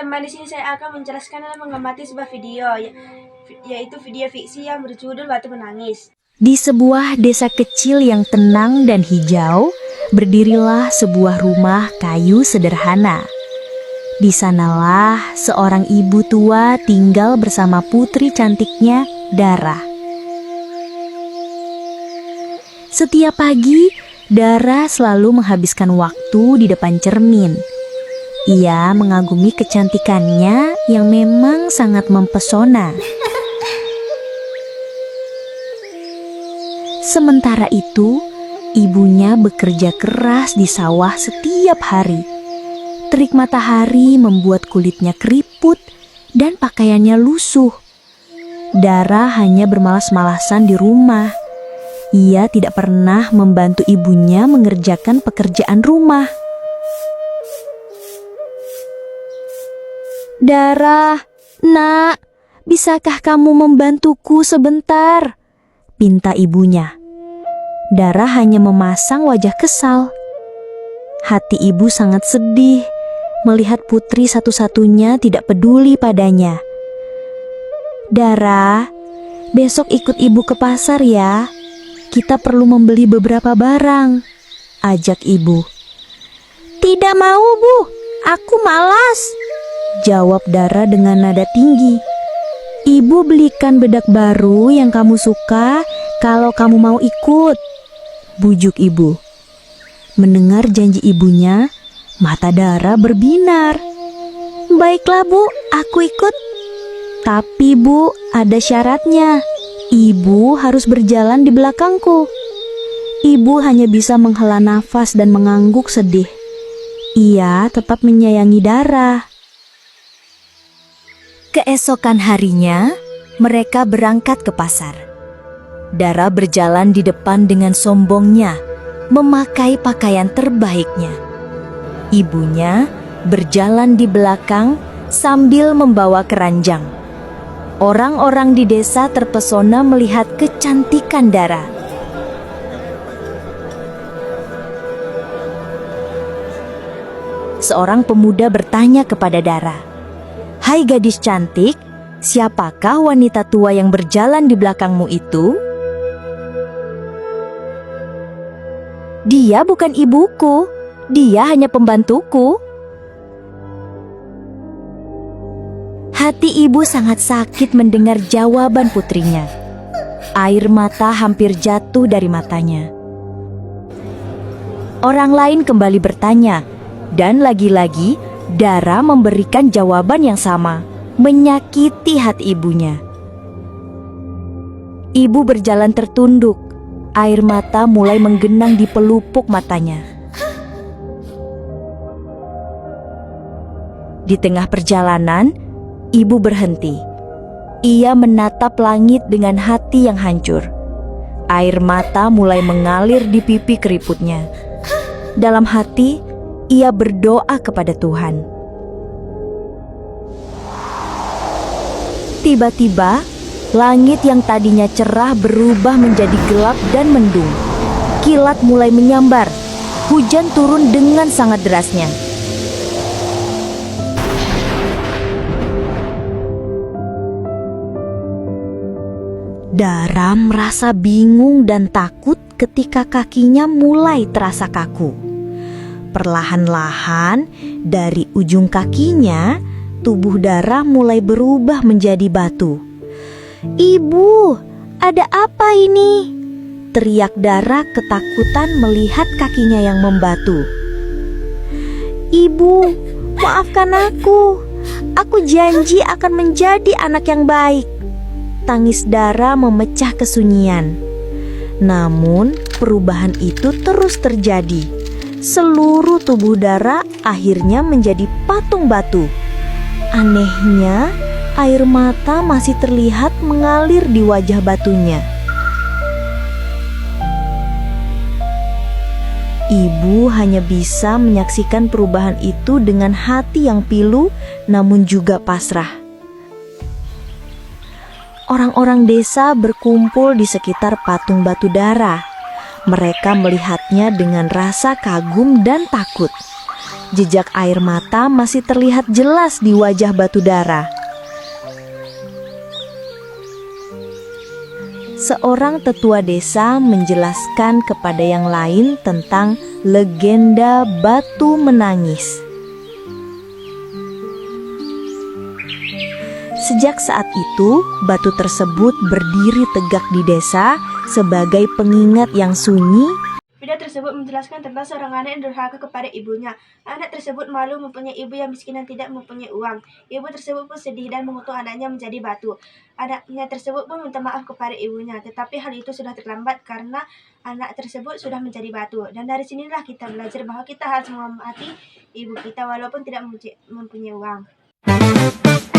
teman-teman, di sini saya akan menjelaskan dan mengamati sebuah video, yaitu video fiksi yang berjudul Batu Menangis. Di sebuah desa kecil yang tenang dan hijau, berdirilah sebuah rumah kayu sederhana. Di sanalah seorang ibu tua tinggal bersama putri cantiknya, Dara. Setiap pagi, Dara selalu menghabiskan waktu di depan cermin. Ia mengagumi kecantikannya yang memang sangat mempesona. Sementara itu, ibunya bekerja keras di sawah setiap hari. Terik matahari membuat kulitnya keriput dan pakaiannya lusuh. Dara hanya bermalas-malasan di rumah. Ia tidak pernah membantu ibunya mengerjakan pekerjaan rumah. "Dara, nak, bisakah kamu membantuku sebentar?" pinta ibunya. Dara hanya memasang wajah kesal. Hati ibu sangat sedih melihat putri satu-satunya tidak peduli padanya. "Dara, besok ikut ibu ke pasar ya. Kita perlu membeli beberapa barang," ajak ibu. "Tidak mau, Bu. Aku malas," jawab Dara dengan nada tinggi. "Ibu belikan bedak baru yang kamu suka kalau kamu mau ikut," bujuk ibu. Mendengar janji ibunya, mata Dara berbinar. "Baiklah, Bu, aku ikut. Tapi Bu, ada syaratnya. Ibu harus berjalan di belakangku." Ibu hanya bisa menghela nafas dan mengangguk sedih. Ia tetap menyayangi Dara. Keesokan harinya, mereka berangkat ke pasar. Dara berjalan di depan dengan sombongnya, memakai pakaian terbaiknya. Ibunya berjalan di belakang sambil membawa keranjang. Orang-orang di desa terpesona melihat kecantikan Dara. Seorang pemuda bertanya kepada Dara, "Hai gadis cantik, siapakah wanita tua yang berjalan di belakangmu itu?" "Dia bukan ibuku, dia hanya pembantuku." Hati ibu sangat sakit mendengar jawaban putrinya. Air mata hampir jatuh dari matanya. Orang lain kembali bertanya, dan lagi-lagi Dara memberikan jawaban yang sama, menyakiti hati ibunya. Ibu berjalan tertunduk, air mata mulai menggenang di pelupuk matanya. Di tengah perjalanan, ibu berhenti. Ia menatap langit dengan hati yang hancur. Air mata mulai mengalir di pipi keriputnya. Dalam hati, ia berdoa kepada Tuhan. Tiba-tiba, langit yang tadinya cerah berubah menjadi gelap dan mendung. Kilat mulai menyambar. Hujan turun dengan sangat derasnya. Dara merasa bingung dan takut ketika kakinya mulai terasa kaku. Perlahan-lahan dari ujung kakinya, tubuh Dara mulai berubah menjadi batu. "Ibu, ada apa ini?" teriak Dara ketakutan melihat kakinya yang membatu. "Ibu, maafkan aku. Aku janji akan menjadi anak yang baik," tangis Dara memecah kesunyian. Namun perubahan itu terus terjadi. Seluruh tubuh Dara akhirnya menjadi patung batu. Anehnya, air mata masih terlihat mengalir di wajah batunya. Ibu hanya bisa menyaksikan perubahan itu dengan hati yang pilu namun juga pasrah. Orang-orang desa berkumpul di sekitar patung batu Dara. Mereka melihatnya dengan rasa kagum dan takut. Jejak air mata masih terlihat jelas di wajah Batudara. Seorang tetua desa menjelaskan kepada yang lain tentang legenda batu menangis. Sejak saat itu, batu tersebut berdiri tegak di desa sebagai pengingat yang sunyi. Video tersebut menjelaskan tentang seorang anak yang durhaka kepada ibunya. Anak tersebut malu mempunyai ibu yang miskin dan tidak mempunyai uang. Ibu tersebut pun sedih dan mengutuk anaknya menjadi batu. Anaknya tersebut pun minta maaf kepada ibunya, tetapi hal itu sudah terlambat karena anak tersebut sudah menjadi batu. Dan dari sinilah kita belajar bahwa kita harus menghormati ibu kita walaupun tidak mempunyai uang.